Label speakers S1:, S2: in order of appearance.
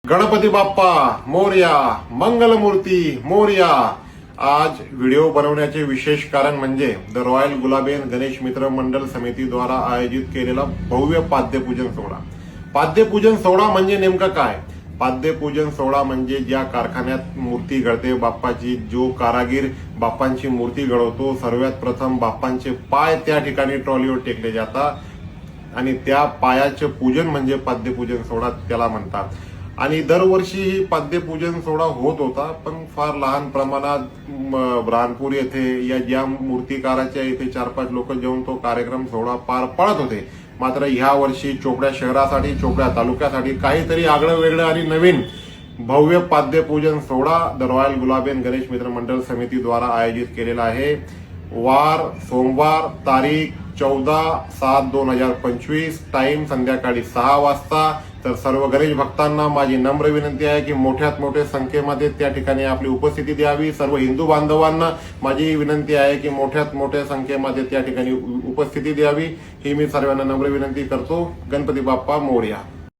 S1: गणपती बाप्पा मोरया, मंगलमूर्ती मोरया। आज व्हिडिओ बनवण्याचे विशेष कारण म्हणजे द रॉयल गुलाबेन गणेश मित्र मंडळ समितीद्वारा आयोजित केलेला भव्य पाद्यपूजन सोहळा। पाद्यपूजन सोहळा म्हणजे नेमकं काय? पाद्यपूजन सोहळा म्हणजे ज्या कारखान्यात मूर्ती घडते बाप्पाची, जो कारागीर बाप्पांची मूर्ती घडवतो, सर्वात प्रथम बाप्पांचे पाय त्या ठिकाणी ट्रॉलीवर टेकले जातात आणि त्या पायाचे पूजन म्हणजे पाद्यपूजन सोहळा त्याला म्हणतात। आणि दरवर्षी ही पाद्यपूजन सोहळा होत होता, पण फार लहान प्रमाणात रानपूर येथे या ज्या मूर्तिकाराच्या इथे 4-5 लोक जेवून तो कार्यक्रम सोहळा पार पडत होते। मात्र ह्या वर्षी चोपड्या शहरासाठी, चोपड्या तालुक्यासाठी काहीतरी आगळं वेगळं आणि नवीन भव्य पाद्यपूजन सोहळा द रॉयल गुलाबेन गणेश मित्र मंडळ समितीद्वारा आयोजित केलेला आहे। वार सोमवार, तारीख 14/7/2025, टाइम संध्याकाळी 6 वाजता। तर सर्व गणेश भक्तांना माझी नम्र विनंती आहे की मोठ्यात मोठ्या संख्येमध्ये त्या ठिकाणी आपली उपस्थिती द्यावी। सर्व हिंदू बांधवांना माझी विनंती आहे की मोठ्यात मोठ्या संख्येमध्ये त्या ठिकाणी उपस्थिती द्यावी, ही मी सर्वांना नम्र विनंती करतो। गणपती बाप्पा मोरया।